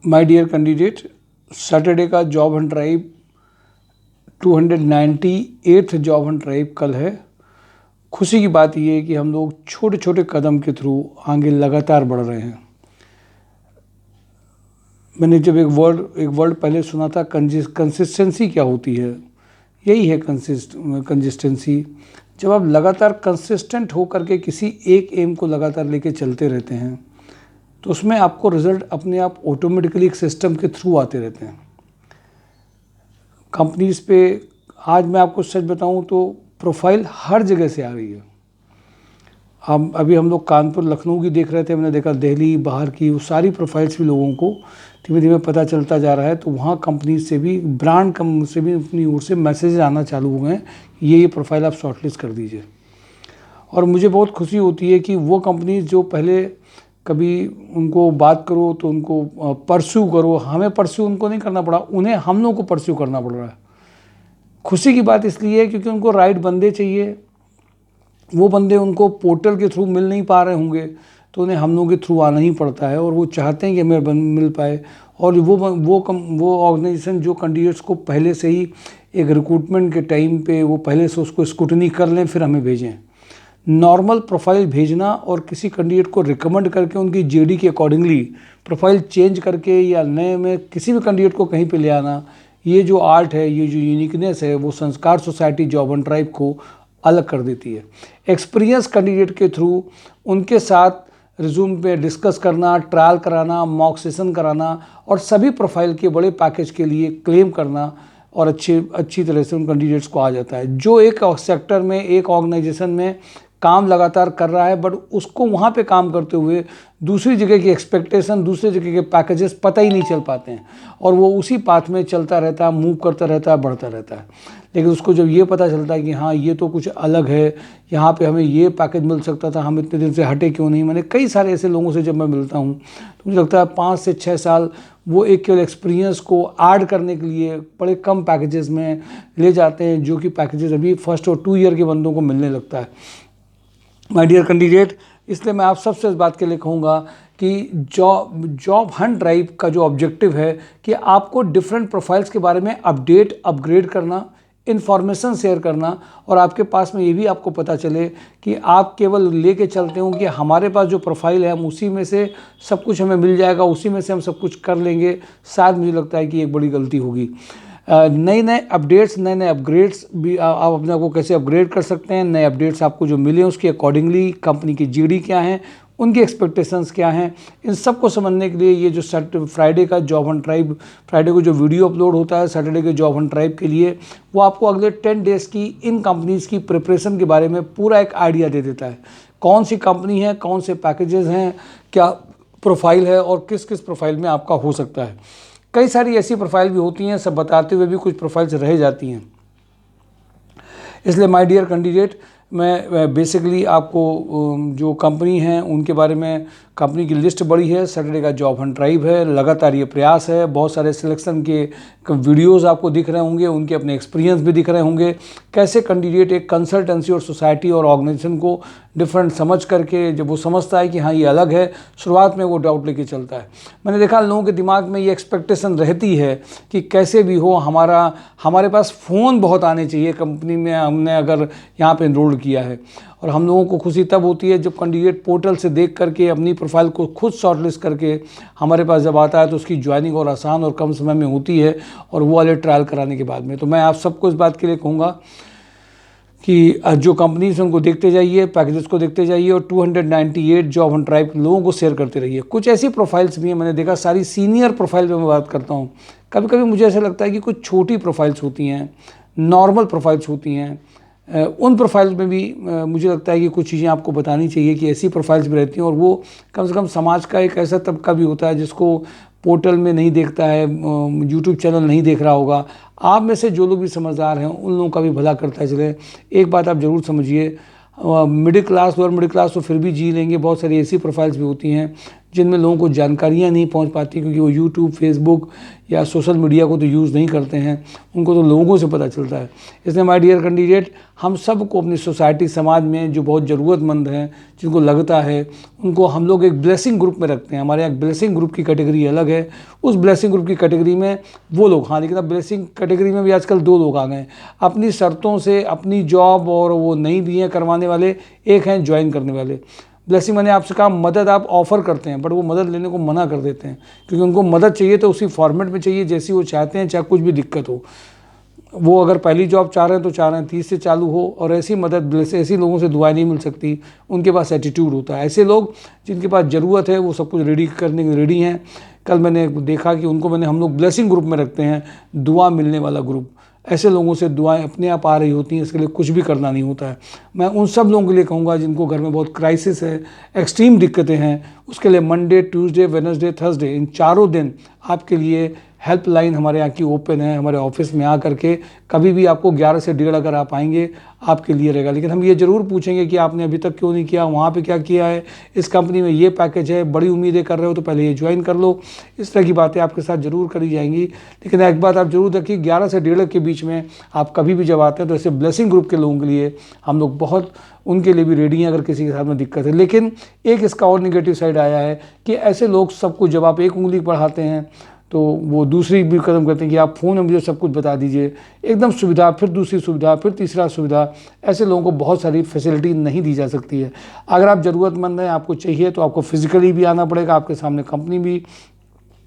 My dear candidate, Saturday का job Hunt drive 298th job Hunt drive कल है। खुशी की बात यह है कि हम लोग छोटे छोटे कदम के थ्रू आगे लगातार बढ़ रहे हैं। मैंने जब एक वर्ड पहले सुना था, कंसिस्टेंसी क्या होती है, यही है कंसिस्टेंसी। जब आप लगातार कंसिस्टेंट हो करके किसी एक एम को लगातार लेके चलते रहते हैं तो उसमें आपको रिजल्ट अपने आप ऑटोमेटिकली एक सिस्टम के थ्रू आते रहते हैं। कंपनीज पे आज मैं आपको सच बताऊं तो प्रोफाइल हर जगह से आ रही है। अभी हम लोग कानपुर लखनऊ की देख रहे थे, मैंने देखा दिल्ली बाहर की वो सारी प्रोफाइल्स भी लोगों को धीमे धीमे पता चलता जा रहा है। तो वहाँ कंपनीज से भी, ब्रांड कम से भी अपनी ओर से मैसेज आना चालू हो गए, ये प्रोफाइल आप शॉर्टलिस्ट कर दीजिए। और मुझे बहुत खुशी होती है कि वो कंपनीज जो पहले कभी उनको बात करो तो उनको परस्यू करो, हमें परस्यू उनको नहीं करना पड़ा, उन्हें हम लोगों को परस्यू करना पड़ रहा है। खुशी की बात इसलिए है क्योंकि उनको राइट बंदे चाहिए। वो बंदे उनको पोर्टल के थ्रू मिल नहीं पा रहे होंगे तो उन्हें हम लोगों के थ्रू आना ही पड़ता है, और वो चाहते हैं कि हमें मिल पाए। और वो ऑर्गेनाइजेशन जो कैंडिडेट्स को पहले से ही एक रिक्रूटमेंट के टाइम पे वो पहले से उसको स्क्रूटनी कर लें फिर हमें भेजें। नॉर्मल प्रोफाइल भेजना और किसी कैंडिडेट को रिकमेंड करके उनकी जेडी के अकॉर्डिंगली प्रोफाइल चेंज करके या नए में किसी भी कैंडिडेट को कहीं पे ले आना, ये जो आर्ट है, ये जो यूनिकनेस है, वो संस्कार सोसाइटी जॉब हंट ड्राइव को अलग कर देती है। एक्सपीरियंस कैंडिडेट के थ्रू उनके साथ रिज्यूम पे डिस्कस करना, ट्रायल कराना, मॉक सेशन कराना और सभी प्रोफाइल के बड़े पैकेज के लिए क्लेम करना और अच्छी तरह से उन कैंडिडेट्स को आ जाता है। जो एक सेक्टर में, एक ऑर्गेनाइजेशन में काम लगातार कर रहा है बट उसको वहाँ पे काम करते हुए दूसरी जगह की एक्सपेक्टेशन, दूसरी जगह के पैकेजेस पता ही नहीं चल पाते हैं और वो उसी पाथ में चलता रहता है, मूव करता रहता है, बढ़ता रहता है। लेकिन उसको जब ये पता चलता है कि हाँ ये तो कुछ अलग है, यहाँ पे हमें ये पैकेज मिल सकता था, हम इतने दिन से हटे क्यों नहीं। मैंने कई सारे ऐसे लोगों से जब मैं मिलता हूँ तो मुझे लगता है 5 से 6 साल वो एक केवल एक्सपीरियंस को ऐड करने के लिए बड़े कम पैकेजेस में ले जाते हैं, जो कि पैकेजेस अभी फर्स्ट और 2 ईयर के बंदों को मिलने लगता है। माय डियर कैंडिडेट, इसलिए मैं आप सबसे इस बात के लिए कहूँगा कि जॉब हंट ड्राइव का जो ऑब्जेक्टिव है कि आपको डिफरेंट प्रोफाइल्स के बारे में अपग्रेड करना, इन्फॉर्मेशन शेयर करना, और आपके पास में ये भी आपको पता चले कि आप केवल लेके चलते हो कि हमारे पास जो प्रोफाइल है हम उसी में से सब कुछ हमें मिल जाएगा, उसी में से हम सब कुछ कर लेंगे। शायद मुझे लगता है कि एक बड़ी गलती होगी। नए अपडेट्स, नए अपग्रेड्स भी आप अपने को कैसे अपग्रेड कर सकते हैं। नए अपडेट्स आपको जो मिले उसके अकॉर्डिंगली कंपनी की जीडी क्या है, उनकी एक्सपेक्टेशंस क्या हैं, इन सब को समझने के लिए ये जो फ्राइडे का जॉब हंट ड्राइव, फ्राइडे को जो वीडियो अपलोड होता है सैटरडे के जॉब हंट ड्राइव के लिए, वो आपको अगले 10 डेज़ की इन कंपनीज़ की प्रिपरेशन के बारे में पूरा एक आइडिया दे देता है। कौन सी कंपनी है, कौन से पैकेजेस हैं, क्या प्रोफाइल है और किस किस प्रोफाइल में आपका हो सकता है। कई सारी ऐसी प्रोफाइल भी होती हैं, सब बताते हुए भी कुछ प्रोफाइल्स रह जाती हैं। इसलिए माय डियर कैंडिडेट, मैं बेसिकली आपको जो कंपनी हैं उनके बारे में, कंपनी की लिस्ट बड़ी है, सैटरडे का जॉब हंट ड्राइव है, लगातार ये प्रयास है, बहुत सारे सिलेक्शन के वीडियोस आपको दिख रहे होंगे, उनके अपने एक्सपीरियंस भी दिख रहे होंगे, कैसे कैंडिडेट एक कंसल्टेंसी और सोसाइटी और ऑर्गेनाइजेशन को डिफरेंट समझ करके जब वो समझता है कि हाँ ये अलग है, शुरुआत में वो डाउट लेके चलता है। मैंने देखा लोगों के दिमाग में ये एक्सपेक्टेशन रहती है कि कैसे भी हो हमारे पास फ़ोन बहुत आने चाहिए कंपनी में, हमने अगर यहाँ पे एनरोल किया है। और हम लोगों को खुशी तब होती है जब कैंडिडेट पोर्टल से देख करके अपनी प्रोफाइल को खुद शॉर्टलिस्ट करके हमारे पास जब आता है तो उसकी ज्वाइनिंग और आसान और कम समय में होती है, और वो वाले ट्रायल कराने के बाद में। तो मैं आप सबको इस बात के लिए कहूँगा कि जो कंपनीज उनको देखते जाइए, पैकेजेस को देखते जाइए, और 298 जॉब हंट ड्राइव लोगों को शेयर करते रहिए। कुछ ऐसी प्रोफाइल्स भी हैं, मैंने देखा सारी सीनियर प्रोफाइल पे मैं बात करता हूँ, कभी कभी मुझे ऐसा लगता है कि कुछ छोटी प्रोफाइल्स होती हैं, नॉर्मल प्रोफाइल्स होती हैं, उन प्रोफाइल्स में भी मुझे लगता है कि कुछ चीज़ें आपको बतानी चाहिए कि ऐसी प्रोफाइल्स भी रहती हैं। और वो कम से कम समाज का एक ऐसा तबका भी होता है जिसको पोर्टल में नहीं देखता है, यूट्यूब चैनल नहीं देख रहा होगा। आप में से जो लोग भी समझदार हैं उन लोगों का भी भला करता चले। एक बात आप ज़रूर समझिए, middle class, lower middle class तो फिर भी जी लेंगे, बहुत सारी ऐसी प्रोफाइल्स भी होती हैं जिनमें लोगों को जानकारियाँ नहीं पहुँच पाती, क्योंकि वो यूट्यूब, फेसबुक या सोशल मीडिया को तो यूज़ नहीं करते हैं, उनको तो लोगों से पता चलता है। इसलिए माय डियर कैंडिडेट, हम सब को अपनी सोसाइटी, समाज में जो बहुत ज़रूरतमंद हैं, जिनको लगता है, उनको हम लोग एक ब्लेसिंग ग्रुप में रखते हैं। हमारे यहाँ ब्लेसिंग ग्रुप की कैटेगरी अलग है। उस ब्लेसिंग ग्रुप की कैटेगरी में वो लोग, हाँ, लेकिन अब ब्लेसिंग कैटेगरी में भी आजकल 2 लोग आ गए हैं। अपनी शर्तों से अपनी जॉब और वो नहीं दिए करवाने वाले, एक हैं ज्वाइन करने वाले। ब्लेसिंग मैंने आपसे कहा, मदद आप ऑफ़र करते हैं, बट वो मदद लेने को मना कर देते हैं, क्योंकि उनको मदद चाहिए तो उसी फॉर्मेट में चाहिए जैसी वो चाहते हैं, चाहे कुछ भी दिक्कत हो। वो अगर पहली जॉब चाह रहे हैं तो चाह रहे हैं 30 से चालू हो, और ऐसी मदद, ऐसी लोगों से दुआएं नहीं मिल सकती। उनके पास एटीट्यूड होता है। ऐसे लोग जिनके पास ज़रूरत है, वो सब कुछ रेडी करने के रेडी हैं। कल मैंने देखा कि उनको हम लोग ब्लेसिंग ग्रुप में रखते हैं, दुआ मिलने वाला ग्रुप। ऐसे लोगों से दुआएं अपने आप आ रही होती हैं, इसके लिए कुछ भी करना नहीं होता है। मैं उन सब लोगों के लिए कहूँगा जिनको घर में बहुत क्राइसिस है, एक्सट्रीम दिक्कतें हैं, उसके लिए मंडे, ट्यूसडे, वेडनेसडे, थर्सडे, इन 4 दिन आपके लिए हेल्पलाइन हमारे यहाँ की ओपन है। हमारे ऑफिस में आ करके कभी भी आपको 11 से 1:30 अगर आप आएंगे, आपके लिए रहेगा। लेकिन हम ये ज़रूर पूछेंगे कि आपने अभी तक क्यों नहीं किया, वहाँ पे क्या किया है, इस कंपनी में ये पैकेज है, बड़ी उम्मीदें कर रहे हो तो पहले ये ज्वाइन कर लो। इस तरह की बातें आपके साथ ज़रूर करी जाएंगी। लेकिन एक बात आप ज़रूर देखिए, 11 से 1:30 के बीच में आप कभी भी जब आते हैं तो ऐसे ब्लेसिंग ग्रुप के लोगों के लिए हम लोग बहुत, उनके लिए भी रेडी हैं अगर किसी के साथ में दिक्कत है। लेकिन एक इसका और निगेटिव साइड आया है कि ऐसे लोग सबको, जब आप एक उंगली बढ़ाते हैं तो वो दूसरी भी कदम करते हैं कि आप फ़ोन में मुझे सब कुछ बता दीजिए, एकदम सुविधा, फिर दूसरी सुविधा, फिर तीसरा सुविधा। ऐसे लोगों को बहुत सारी फैसिलिटी नहीं दी जा सकती है। अगर आप ज़रूरतमंद हैं, आपको चाहिए, तो आपको फिजिकली भी आना पड़ेगा, आपके सामने कंपनी भी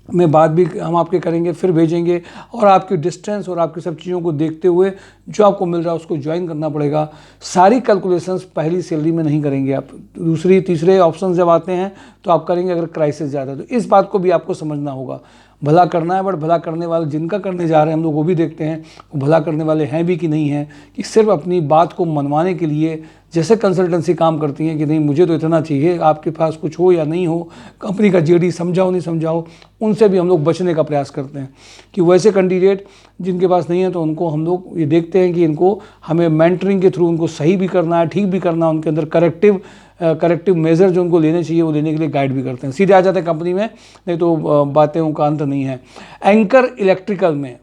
में बात भी हम आपके करेंगे, फिर भेजेंगे, और आपकी डिस्टेंस और आपकी सब चीज़ों को देखते हुए जो आपको मिल रहा है उसको ज्वाइन करना पड़ेगा। सारी कैलकुलेशंस पहली सैलरी में नहीं करेंगे आप, दूसरी तीसरे ऑप्शन जब आते हैं तो आप करेंगे अगर क्राइसिस ज़्यादा है तो। इस बात को भी आपको समझना होगा। भला करना है, बट भला करने वाले जिनका करने जा रहे हैं हम लोग वो भी देखते हैं वो भला करने वाले हैं भी कि नहीं हैं, कि सिर्फ अपनी बात को मनवाने के लिए जैसे कंसल्टेंसी काम करती हैं कि नहीं मुझे तो इतना चाहिए, आपके पास कुछ हो या नहीं हो, कंपनी का जेडी समझाओ नहीं समझाओ, उनसे भी हम लोग बचने का प्रयास करते हैं। कि वैसे कैंडिडेट जिनके पास नहीं है तो उनको हम लोग ये देखते हैं कि इनको हमें मेंटरिंग के थ्रू उनको सही भी करना है, ठीक भी करना है, उनके अंदर करेक्टिव मेजर जो उनको लेने चाहिए वो लेने के लिए गाइड भी करते हैं। सीधे आ जाते हैं कंपनी में, नहीं तो बातें उनका अंत नहीं है। एंकर इलेक्ट्रिकल में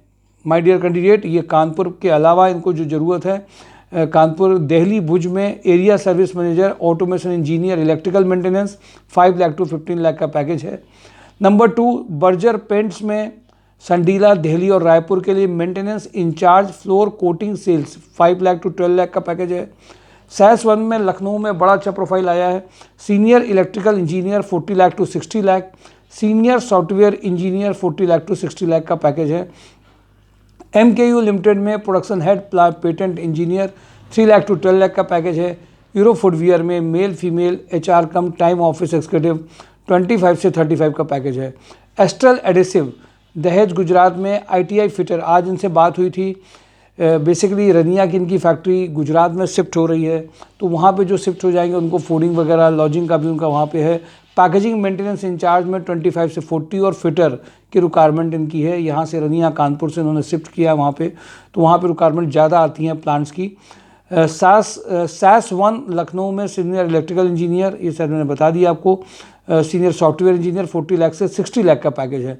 माय डियर कैंडिडेट, ये कानपुर के अलावा इनको जो ज़रूरत है, कानपुर, दिल्ली, भुज में area service manager, automation engineer, electrical maintenance, 5 lakh to 15 lakh का पैकेज है। नंबर 2, बर्जर पेंट्स में संडीला, दिल्ली और रायपुर के लिए maintenance incharge, floor coating sales, 5 lakh to 12 lakh का पैकेज है। सैस 1 में लखनऊ में बड़ा अच्छा प्रोफाइल आया है, senior electrical engineer 40 lakh to 60 lakh, senior software engineer 40 lakh to 60 lakh का पैकेज है। MKU लिमिटेड में production head patent engineer 3 lakh to 12 lakh का पैकेज है। यूरो फुटवियर में male female HR cum time office executive 25 से 35 का पैकेज है। एस्ट्रल एडेसिव दहेज गुजरात में ITI फिटर, आज इनसे बात हुई थी। बेसिकली रनिया की इनकी फैक्ट्री गुजरात में शिफ्ट हो रही है, तो वहाँ पे जो शिफ्ट हो जाएंगे उनको फूडिंग वगैरह, लॉजिंग का भी उनका वहाँ पे है। पैकेजिंग मेंटेनेंस इंचार्ज में 25 से 40 और फिटर की रिक्वायरमेंट इनकी है। यहाँ से रनिया, कानपुर से इन्होंने शिफ्ट किया वहाँ पे, तो वहाँ पे रिक्वायरमेंट ज़्यादा आती हैं प्लांट्स की। सैस 1 लखनऊ में सीनियर इलेक्ट्रिकल इंजीनियर, ये सर मैंने बता दिया आपको। सीनियर सॉफ्टवेयर इंजीनियर 40 लाख से 60 लाख का पैकेज है।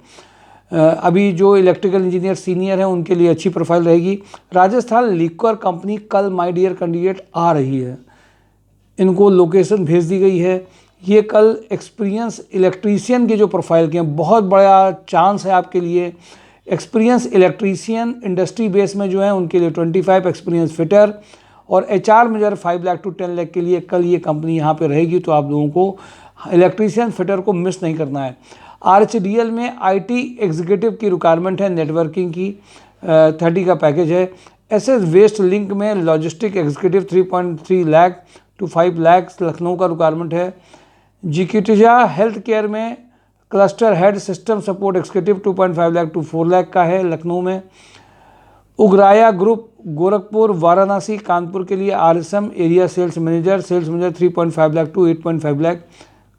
अभी जो इलेक्ट्रिकल इंजीनियर सीनियर हैं उनके लिए अच्छी प्रोफाइल रहेगी। राजस्थान लिक्वर कंपनी कल माय डियर कैंडिडेट आ रही है, इनको लोकेशन भेज दी गई है। ये कल एक्सपीरियंस इलेक्ट्रीशियन के जो प्रोफाइल के हैं, बहुत बड़ा चांस है आपके लिए। एक्सपीरियंस इलेक्ट्रीशियन इंडस्ट्री बेस में जो है उनके लिए 25, एक्सपीरियंस फिटर और HR major 5 lakh to 10 lakh के लिए कल ये कंपनी यहाँ पे रहेगी। तो आप लोगों को इलेक्ट्रीशियन फिटर को मिस नहीं करना है। RHDL में IT एग्जीक्यूटिव की रिक्वायरमेंट है, नेटवर्किंग की 30 का पैकेज है। SS वेस्ट लिंक में logistic executive 3.3 lakh to 5 lakh Lucknow का रिक्वायरमेंट है। जिकिटिजा हेल्थ केयर में cluster head system support executive 2.5 lakh to 4 lakh का है लखनऊ में। उगराया ग्रुप गोरखपुर, वाराणसी, कानपुर के लिए RSM area sales manager 3.5 lakh to 8.5 lakh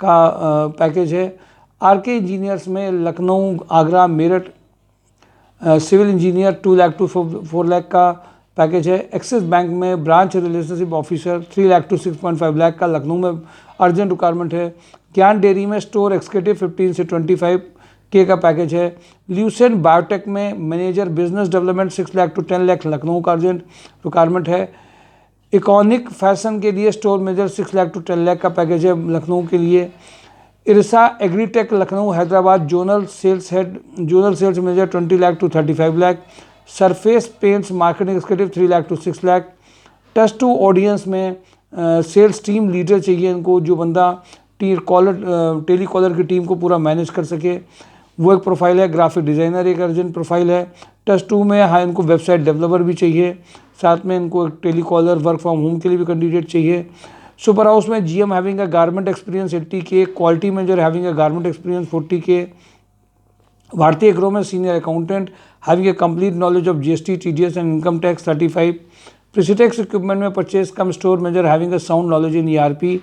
का पैकेज है। RK इंजीनियर्स में Lucknow, Agra, Meerut civil engineer 2 lakh to 4 lakh का पैकेज है। एक्सिस बैंक में branch relationship officer 3 lakh to 6.5 lakh का लखनऊ में अर्जेंट रिक्वायरमेंट है। ज्ञान डेयरी में स्टोर एक्सिक्यूटिव 15 से 25 के का पैकेज है। ल्यूसेंट बायोटेक में manager business development 6 lakh to 10 lakh Lucknow का अर्जेंट रिक्वायरमेंट है। इकॉनिक फैशन के लिए store manager 6 lakh to 10 lakh का पैकेज है लखनऊ के लिए। इरसा Agritech Lucknow Hyderabad zonal sales manager 20 lakh to 35 lakh. Surface paints marketing executive 3 lakh to 6 lakh. Touch To Audience में सेल्स टीम लीडर चाहिए इनको, जो बंदा टेली कॉलर की टीम को पूरा मैनेज कर सके, वो एक प्रोफाइल है। ग्राफिक डिज़ाइनर एक अर्जेंट प्रोफाइल है। टच टू में हाँ इनको वेबसाइट डेवलपर भी चाहिए, साथ में इनको एक telecaller work from home के लिए भी कैंडिडेट चाहिए। सुपर हाउस में GM having a garment experience 80 K. Quality manager having a garment experience 40 K. Bharatiya Agro में senior accountant having a complete knowledge of GST TDS and income tax 35। Precitex equipment में purchase cum store manager having a sound knowledge in ERP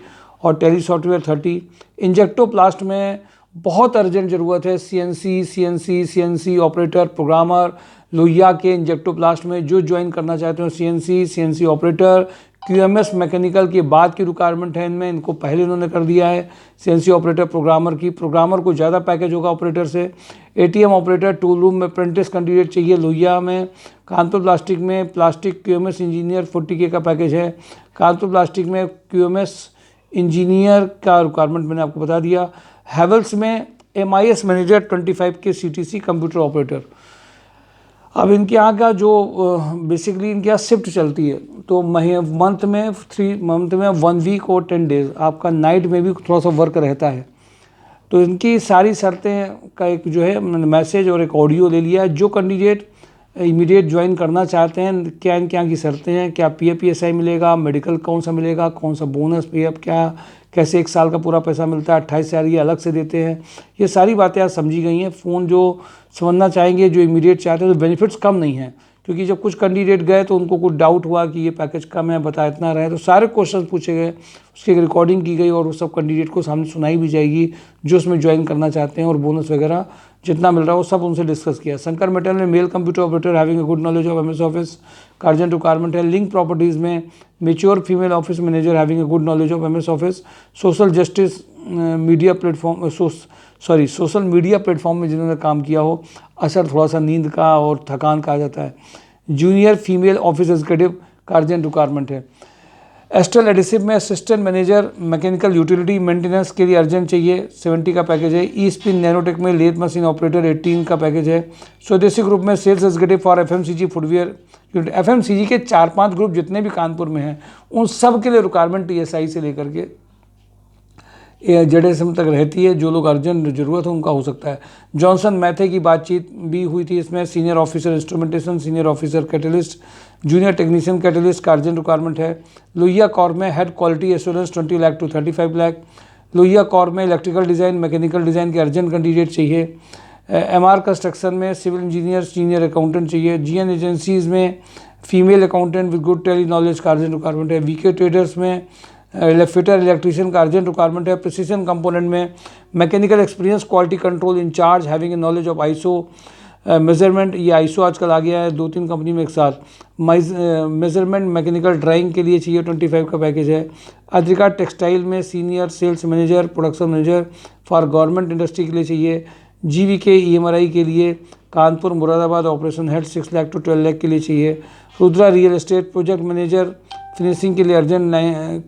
और tally software 30। Injectoplast में बहुत urgent ज़रूरत है CNC operator programmer. Lohia के इंजेक्टोप्लास्ट में जो join करना चाहते हो CNC ऑपरेटर। QMS मैकेनिकल के बाद की रिक्वायरमेंट है इनमें, इनको पहले इन्होंने कर दिया है। CNC ऑपरेटर प्रोग्रामर को ज़्यादा पैकेज होगा ऑपरेटर से। ATM ऑपरेटर टूल रूम में अप्रेंटिस कैंडिडेट चाहिए लोहिया में। कानपुर प्लास्टिक में प्लास्टिक QMS इंजीनियर 40K का पैकेज है। कानपुर प्लास्टिक में QMS इंजीनियर का रिक्वायरमेंट मैंने आपको बता दिया। हैवल्स में MIS मैनेजर 25 के CTC कंप्यूटर ऑपरेटर। अब इनके यहाँ का जो बेसिकली इनके यहाँ शिफ्ट चलती है, तो मंथ में 1 वीक और 10 डेज आपका नाइट में भी थोड़ा सा वर्क रहता है। तो इनकी सारी शर्तें का एक जो है मैसेज और एक ऑडियो ले लिया है। जो कैंडिडेट इमीडिएट ज्वाइन करना चाहते हैं, क्या इनके यहाँ की शर्तें हैं, क्या PF PSI मिलेगा, मेडिकल कौन सा मिलेगा, कौन सा बोनस PF क्या, कैसे 1 साल का पूरा पैसा मिलता है, 28,000 ये अलग से देते हैं, ये सारी बातें आज समझी गई हैं। फ़ोन जो समझना चाहेंगे, जो इमीडिएट चाहते हैं, तो बेनिफिट्स कम नहीं हैं, क्योंकि जब कुछ कैंडिडेट गए तो उनको कुछ डाउट हुआ कि ये पैकेज कम है, बता इतना रहे, तो सारे क्वेश्चन पूछे गए, उसकी एक रिकॉर्डिंग की गई और वो सब कैंडिडेट को सामने सुनाई भी जाएगी जो उसमें ज्वाइन करना चाहते हैं, और बोनस वगैरह जितना मिल रहा है वो सब उनसे डिस्कस किया। शंकर मेटल में male computer operator having a good knowledge of MS office का अर्जेंट रिक्वायरमेंट है। लिंक प्रॉपर्टीज़ में mature female office manager having a good knowledge of MS office. Social media platform में जिन्होंने काम किया हो, असर थोड़ा सा नींद का और थकान का आ जाता है। जूनियर फीमेल ऑफिस एग्जीक्यूटिव का अर्जेंट रिक्वायरमेंट है। एस्ट्रल एडिसिव में assistant manager mechanical utility maintenance के लिए अर्जेंट चाहिए, 70 का पैकेज है। ई स्पिन नैनोटेक में लेथ मशीन ऑपरेटर 18 का पैकेज है। स्वदेशी ग्रुप में sales executive for FMCG footwear unit. FMCG के 4-5 ग्रुप जितने भी कानपुर में हैं, उन सब के लिए रिक्वायरमेंट TSI से लेकर के JSM तक रहती है। जो लोग अर्जेंट ज़रूरत है उनका हो सकता है। जॉनसन मैथे की बातचीत भी हुई थी इसमें। Senior officer instrumentation, senior officer catalyst, junior technician catalyst का अर्जेंट रिक्वायरमेंट है। लोहिया कॉर में head quality assurance 20 lakh to 35 lakh. Lohia corp में इलेक्ट्रिकल डिज़ाइन, मैकेनिकल डिज़ाइन के अर्जेंट कैंडिडेट चाहिए। MR कंस्ट्रक्शन में सिविल इंजीनियर, सीनियर अकाउंटेंट चाहिए। GN एजेंसीज़ में female accountant with good Tally knowledge का अर्जेंट रिक्वायरमेंट है। VK ट्रेडर्स में फिटर इलेक्ट्रीशियन का अर्जेंट रिक्वायरमेंट है। प्रिसीजन कंपोनेंट में mechanical experience, quality control incharge having a knowledge of ISO measurement. ये ISO आजकल आ गया है 2-3 कंपनी में एक साथ। मेजरमेंट मैकेनिकल ड्राइंग के लिए चाहिए, 25 का पैकेज है। अद्रिका टेक्सटाइल में senior sales manager, production manager for government industry के लिए चाहिए। GVK EMRI के लिए Kanpur Moradabad operation head 6 lakh to 12 lakh के लिए चाहिए। Rudra real estate project manager finishing के लिए अर्जेंट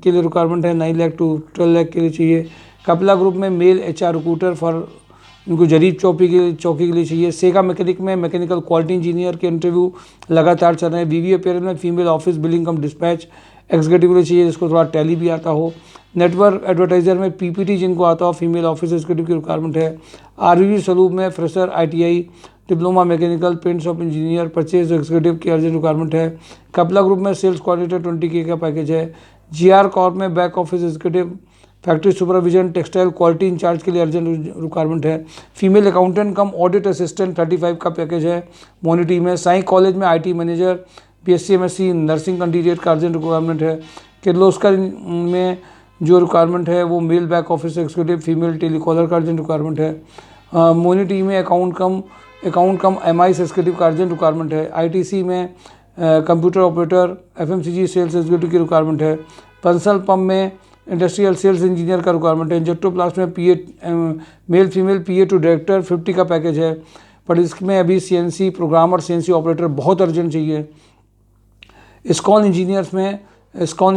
के लिए रिक्वायरमेंट है, 9 लाख टू 12 लाख के लिए चाहिए। कपिला ग्रुप में मेल HR रिक्रूटर फॉर इनको जरीब चौकी के लिए चाहिए। सेगा मैकेनिक में मैकेनिकल क्वालिटी इंजीनियर के इंटरव्यू लगातार चल रहे हैं। VV अपीयर में फीमेल ऑफिस बिलिंग कम डिस्पैच एग्जीक्यूटिव के लिए चाहिए, जिसको थोड़ा टैली भी आता हो। नेटवर्क एडवर्टाइजर में PPT जिनको आता हो, फीमेल ऑफिस एग्जीक्यूटिव की रिक्वायरमेंट है। RVV सलूब में fresher ITI diploma mechanical paint shop engineer purchase executive की अर्जेंट रिक्वायरमेंट है। कपला ग्रुप में सेल्स कोऑर्डिनेटर 20K का पैकेज है। GR कॉर्प में back office executive, factory supervision, textile quality incharge के लिए अर्जेंट रिक्वायरमेंट है। Female accountant cum audit assistant 35 का पैकेज है। मोनिटी में साई कॉलेज में IT manager, BSc MSc nursing candidate का अर्जेंट रिक्वायरमेंट है। किर्लोस्कर में जो रिक्वायरमेंट है वो male back office executive female telecaller का अर्जेंट रिक्वायरमेंट है। मोनिटी में अकाउंट कम MIS एग्जीक्यूटिव का अर्जेंट रिक्वायरमेंट है। ITC में computer operator, FMCG sales executive की रिक्वायरमेंट है। पर्सनल पंप में इंडस्ट्रियल सेल्स इंजीनियर का रिक्वायरमेंट है। इंजेक्टोप्लास्ट में male female PA to director 50 का पैकेज है, पर इसमें अभी CNC प्रोग्रामर, CNC ऑपरेटर बहुत अर्जेंट चाहिए। इस्कॉन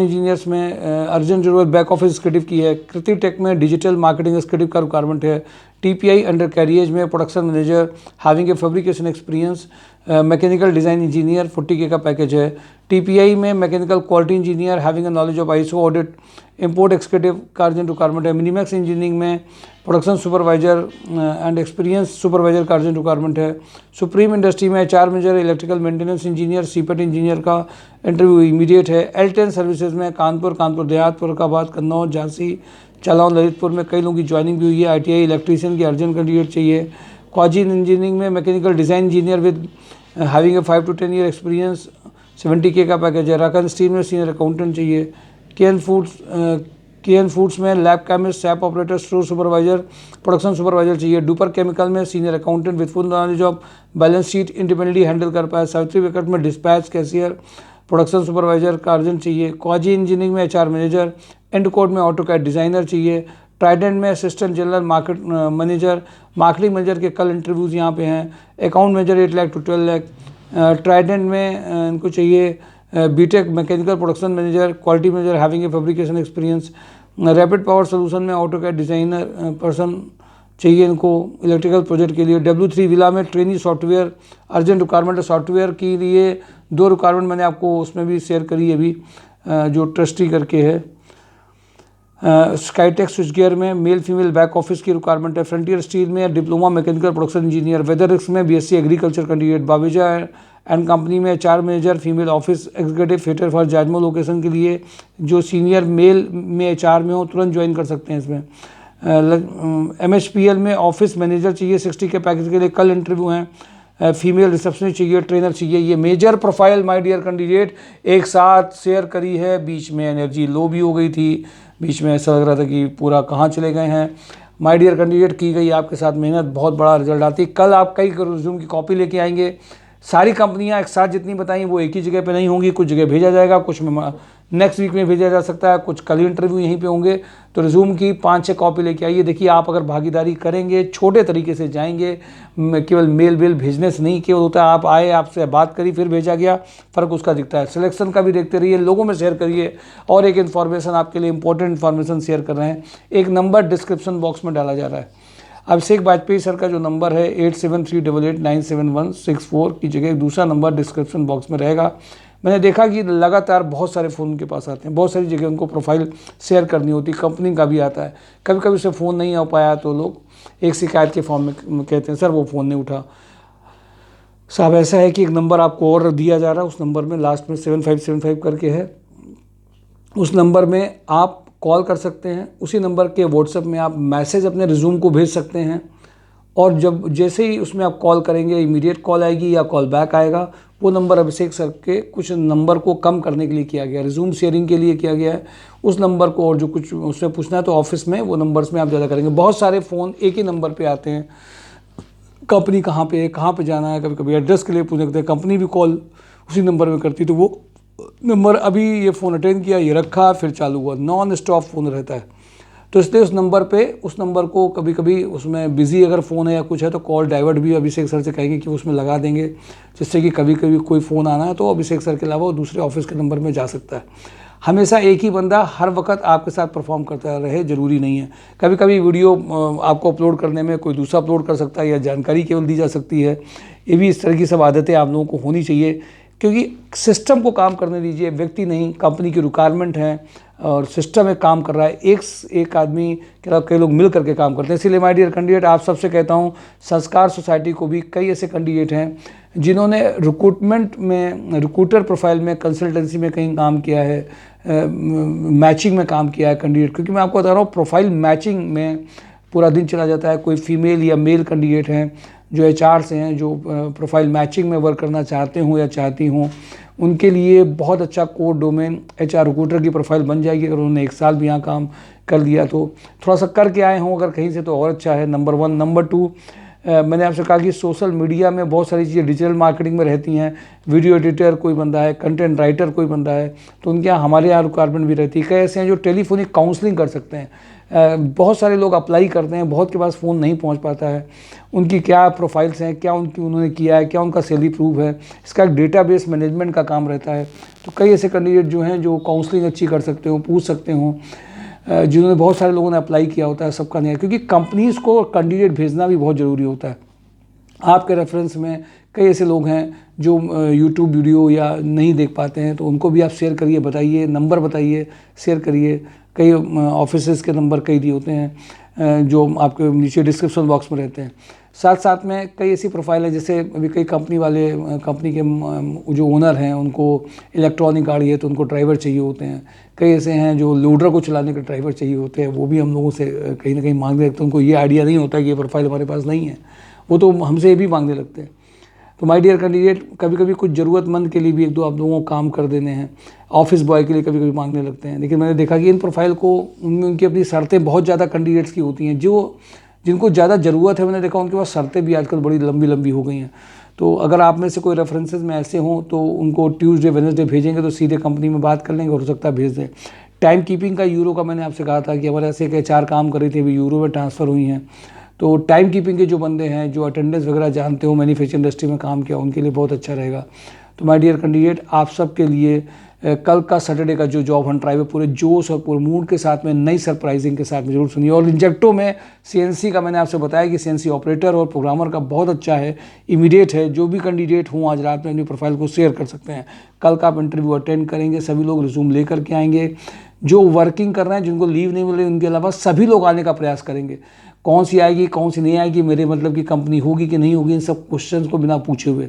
इंजीनियर्स में अर्जेंट जरूरत बैक ऑफिस एग्जीक्यूटिव की है। कृति टेक में डिजिटल मार्केटिंग एग्जीक्यूटिव का रिक्वायरमेंट है। TPI अंडर कैरियज में production manager having a fabrication experience, mechanical design engineer 40K का पैकेज है। TPI में mechanical quality engineer having a knowledge of ISO audit import executive का urgent requirement है। Minimax engineering में production supervisor and experience supervisor का urgent requirement है। Supreme industry में HR manager, electrical maintenance engineer, CPET engineer का interview immediate है। L10 services में कानपुर देहात, फरुखाबाद, कन्नौज, झांसी, जालौन, ललितपुर में कई लोगों की ज्वाइनिंग भी हुई है। ITI इलेक्ट्रीशियन की अर्जेंट कैंडिडेट चाहिए। क्वाजिन इंजीनियरिंग में mechanical design engineer with having a 5 to 10 year experience 70K का पैकेज है। राकन स्टील में सीनियर अकाउंटेंट चाहिए। KN फूड्स में lab chemist, SAP operator, store supervisor, production supervisor चाहिए। डुपर केमिकल में senior accountant with full knowledge of balance sheet, independently handle कर पाए। सावित्री विकट में डिस्पैच कैशियर, प्रोडक्शन सुपरवाइजर का अर्जेंट चाहिए। क्वाजी इंजीनियरिंग में HR मैनेजर, एंडकोड में ऑटोकैड डिज़ाइनर चाहिए। ट्राइडेंट में assistant general market manager, marketing manager के कल इंटरव्यूज़ यहाँ पे हैं। Account manager 8 lakh to 12 lakh. Trident में इनको चाहिए BTech mechanical production manager, quality manager having a fabrication experience. Rapid power solution में ऑटोकैड डिज़ाइनर पर्सन चाहिए इनको इलेक्ट्रिकल प्रोजेक्ट के लिए। W3 विला में ट्रेनी सॉफ्टवेयर अर्जेंट रिक्वायरमेंट है। सॉफ्टवेयर के लिए 2 रिक्वायरमेंट मैंने आपको उसमें भी शेयर करी है अभी, जो ट्रस्टी करके है। स्काईटेक स्विच गियर में मेल फीमेल बैक ऑफिस की रिक्वायरमेंट है। फ्रंटियर स्टील में डिप्लोमा मैकेनिकल प्रोडक्शन इंजीनियर। वेदरिक्स में BSc agriculture candidate. Baweja and company में HR manager female office executive fitter for Jajmau location के लिए, जो सीनियर मेल में HR में हो तुरंत ज्वाइन कर सकते हैं इसमें। MHPL में ऑफिस मैनेजर चाहिए 60 के पैकेज के लिए, कल इंटरव्यू हैं। फीमेल रिसेप्शनिस्ट चाहिए, ट्रेनर चाहिए। ये major profile my dear candidate एक साथ शेयर करी है। बीच में एनर्जी लो भी हो गई थी, बीच में ऐसा लग रहा था कि पूरा कहाँ चले गए हैं। माय डियर कैंडिडेट की गई आपके साथ मेहनत, बहुत बड़ा रिजल्ट आती है। कल आप कई रिज्यूम की कॉपी लेके आएंगे। सारी कंपनियां एक साथ जितनी बताई वो एक ही जगह पे नहीं होंगी, कुछ जगह भेजा जाएगा, कुछ में नेक्स्ट वीक में भेजा जा सकता है, कुछ कल इंटरव्यू यहीं पे होंगे। तो रिज्यूम की 5-6 कॉपी लेके आइए। देखिए आप अगर भागीदारी करेंगे, छोटे तरीके से जाएंगे, केवल मेल भेजने से नहीं केवल होता है। आप आए, आपसे बात करी, फिर भेजा गया, फ़र्क उसका दिखता है। सिलेक्शन का भी देखते रहिए, लोगों में शेयर करिए। और एक इन्फॉर्मेशन आपके लिए इंपॉर्टेंट इन्फॉर्मेशन शेयर कर रहे हैं। एक नंबर डिस्क्रिप्शन बॉक्स में डाला जा रहा है। अभिषेक वाजपेयी सर का जो नंबर है 8738897164 की जगह एक दूसरा नंबर डिस्क्रिप्शन बॉक्स में रहेगा। मैंने देखा कि लगातार बहुत सारे फ़ोन उनके पास आते हैं, बहुत सारी जगह उनको प्रोफाइल शेयर करनी होती, कंपनी का भी आता है। कभी कभी उसे फ़ोन नहीं आ पाया तो लोग एक शिकायत के फॉर्म में कहते हैं सर वो फ़ोन नहीं उठा। साहब ऐसा है कि एक नंबर आपको और दिया जा रहा है, उस नंबर में लास्ट में 7575 करके है, उस नंबर में आप कॉल कर सकते हैं। उसी नंबर के व्हाट्सएप में आप मैसेज अपने रिज्यूम को भेज सकते हैं। और जब जैसे ही उसमें आप कॉल करेंगे, इमीडिएट कॉल आएगी या कॉल बैक आएगा। वो नंबर अभिषेक सर के कुछ नंबर को कम करने के लिए किया गया, रिज्यूम शेयरिंग के लिए किया गया है। उस नंबर को और जो कुछ उसमें पूछना है तो ऑफिस में वो नंबर्स में आप ज़्यादा करेंगे। बहुत सारे फ़ोन एक ही नंबर पे आते हैं, कंपनी कहाँ पे है, कहाँ पे जाना है, कभी कभी एड्रेस के लिए पूछ सकते हैं। कंपनी भी कॉल उसी नंबर में करती, तो वो नंबर अभी ये फ़ोन अटेंड किया, ये रखा, फिर चालू हुआ, नॉन स्टॉप फ़ोन रहता है। तो इसलिए उस नंबर को कभी कभी उसमें बिज़ी अगर फ़ोन है या कुछ है तो कॉल डाइवर्ट भी अभिषेक सर से कहेंगे कि उसमें लगा देंगे, जिससे कि कभी कभी कोई फ़ोन आना है तो अभिषेक सर के अलावा वो दूसरे ऑफिस के नंबर में जा सकता है। हमेशा एक ही बंदा हर वक्त आपके साथ परफॉर्म करता रहे ज़रूरी नहीं है। कभी कभी वीडियो आपको अपलोड करने में कोई दूसरा अपलोड कर सकता है या जानकारी केवल दी जा सकती है। ये भी इस तरह की सब आदतें आप लोगों को होनी चाहिए, क्योंकि सिस्टम को काम करने दीजिए, व्यक्ति नहीं। कंपनी की रिक्वायरमेंट है और सिस्टम एक काम कर रहा है, एक आदमी कई लोग मिल करके काम करते हैं। इसलिए माय डियर कैंडिडेट आप सबसे कहता हूँ, संस्कार सोसाइटी को भी कई ऐसे कैंडिडेट हैं जिन्होंने रिक्रूटमेंट में, रिक्रूटर प्रोफाइल में, कंसल्टेंसी में कहीं काम किया है, मैचिंग में काम किया है कैंडिडेट। क्योंकि मैं आपको बता रहा हूँ प्रोफाइल मैचिंग में पूरा दिन चला जाता है। कोई फीमेल या मेल कैंडिडेट हैं जो HR से हैं, जो प्रोफाइल मैचिंग में वर्क करना चाहते हों या चाहती हों, उनके लिए बहुत अच्छा कोर डोमेन HR रिक्रूटर की प्रोफाइल बन जाएगी। अगर उन्होंने 1 साल भी यहाँ काम कर लिया तो थोड़ा सा करके आए हों अगर कहीं से तो और अच्छा है, नंबर 1। नंबर 2, मैंने आपसे कहा कि सोशल मीडिया में बहुत सारी चीज़ें डिजिटल मार्केटिंग में रहती हैं। वीडियो एडिटर कोई बंदा है, कंटेंट राइटर कोई बंदा है, तो उनके यहाँ हमारे यहाँ रिक्वायरमेंट भी रहती है। कई ऐसे हैं जो टेलीफोनिक काउंसलिंग कर सकते हैं। बहुत सारे लोग अप्लाई करते हैं, बहुत के पास फ़ोन नहीं पहुंच पाता है। उनकी क्या प्रोफाइल्स हैं, क्या उन्होंने किया है, क्या उनका सैलरी प्रूफ है, इसका एक डेटाबेस मैनेजमेंट का काम रहता है। तो कई ऐसे कैंडिडेट जो हैं जो काउंसलिंग अच्छी कर सकते हो, पूछ सकते हो, जिन्होंने बहुत सारे लोगों ने अप्लाई किया होता है, सबका नहीं है। क्योंकि कंपनीज़ को कैंडिडेट भेजना भी बहुत ज़रूरी होता है। आपके रेफरेंस में कई ऐसे लोग हैं जो यूट्यूब वीडियो या नहीं देख पाते हैं, तो उनको भी आप शेयर करिए, बताइए, नंबर बताइए, शेयर करिए। कई ऑफिसेज़ के नंबर कई दिए होते हैं जो आपके नीचे डिस्क्रिप्शन बॉक्स में रहते हैं। साथ साथ में कई ऐसी प्रोफाइल है, जैसे अभी कई कंपनी के जो ओनर हैं उनको इलेक्ट्रॉनिक गाड़ी है तो उनको ड्राइवर चाहिए होते हैं। कई ऐसे हैं जो लोडर को चलाने के ड्राइवर चाहिए होते हैं, वो भी हम लोगों से कहीं ना कहीं मांगने लगते हैं। उनको ये आइडिया नहीं होता कि ये प्रोफाइल हमारे पास नहीं है, वो तो हमसे भी मांगने लगते हैं। तो माय डियर कैंडिडेट, कभी कभी कुछ ज़रूरतमंद के लिए भी एक दो आप लोगों को काम कर देने हैं, ऑफिस बॉय के लिए कभी कभी मांगने लगते हैं। लेकिन मैंने देखा कि इन प्रोफाइल को उनमें उनकी अपनी शर्तें बहुत ज़्यादा कैंडिडेट्स की होती हैं। जिनको ज़्यादा ज़रूरत है, मैंने देखा उनके पास शर्तें भी आजकल बड़ी लंबी लंबी हो गई हैं। तो अगर आप में से कोई रेफरेंसेस में ऐसे हों तो उनको ट्यूसडे वेडनेसडे भेजेंगे तो सीधे कंपनी में बात कर लेंगे, हो सकता है भेज दें। टाइम कीपिंग का यूरो का मैंने आपसे कहा था कि हमारे ऐसे के 4 काम कर रही थी, अभी यूरो में ट्रांसफ़र हुई हैं। तो टाइम कीपिंग के जो बंदे हैं, जो अटेंडेंस वगैरह जानते हो, मैन्युफैक्चरिंग इंडस्ट्री में काम किया, उनके लिए बहुत अच्छा रहेगा। तो माय डियर कैंडिडेट, आप सब के लिए कल का सैटरडे का जो जॉब हंट ड्राइव है पूरे जोश और पूरे मूड के साथ में, नई सरप्राइजिंग के साथ में जरूर सुनिए। और इंजेक्टो में सीएनसी का मैंने आपसे बताया कि सीएनसी ऑपरेटर और प्रोग्रामर का बहुत अच्छा है, इमीडिएट है। जो भी कैंडिडेट हों आज रात में अपनी प्रोफाइल को शेयर कर सकते हैं। कल का आप इंटरव्यू अटेंड करेंगे, सभी लोग रिज्यूम लेकर के आएंगे। जो वर्किंग कर रहे हैं, जिनको लीव नहीं मिल रही, उनके अलावा सभी लोग आने का प्रयास करेंगे। कौन सी आएगी, कौन सी नहीं आएगी, मेरे मतलब की कंपनी होगी कि नहीं होगी, इन सब क्वेश्चन को बिना पूछे हुए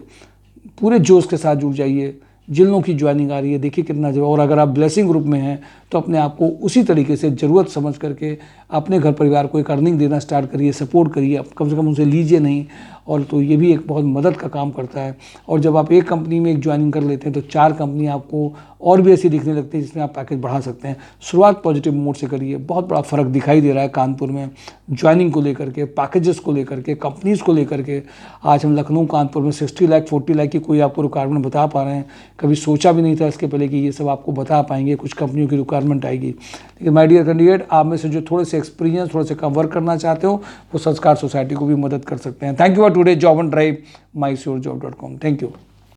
पूरे जोश के साथ जुड़ जाइए। जिन लोगों की ज्वाइनिंग आ रही है, देखिए कितना जरूर। और अगर आप ब्लेसिंग ग्रुप में हैं तो अपने आप को उसी तरीके से ज़रूरत समझ करके अपने घर परिवार को एक अर्निंग देना स्टार्ट करिए, सपोर्ट करिए, कम से कम उनसे लीजिए नहीं। और तो ये भी एक बहुत मदद का काम करता है। और जब आप एक कंपनी में एक ज्वाइनिंग कर लेते हैं तो 4 कंपनी आपको और भी ऐसी दिखने लगती है जिसमें आप पैकेज बढ़ा सकते हैं। शुरुआत पॉजिटिव मोड से करिए, बहुत बड़ा फ़र्क दिखाई दे रहा है कानपुर में ज्वाइनिंग को लेकर के, पैकेजेस को लेकर के, कंपनीज़ को लेकर के। आज हम लखनऊ कानपुर में 60 लाख 40 लाख की कोई आपको रिक्वायरमेंट बता पा रहे हैं। कभी सोचा भी नहीं था इसके पहले कि ये सब आपको बता पाएंगे, कुछ कंपनियों की रिक्वायरमेंट आएगी। लेकिन माय डियर कैंडिडेट, आप में से जो थोड़े से एक्सपीरियंस, थोड़े से कम वर्क करना चाहते हो, वो संस्कार सोसाइटी को भी मदद कर सकते हैं। Thank you for today job on drive, mysurjob.com। Thank you.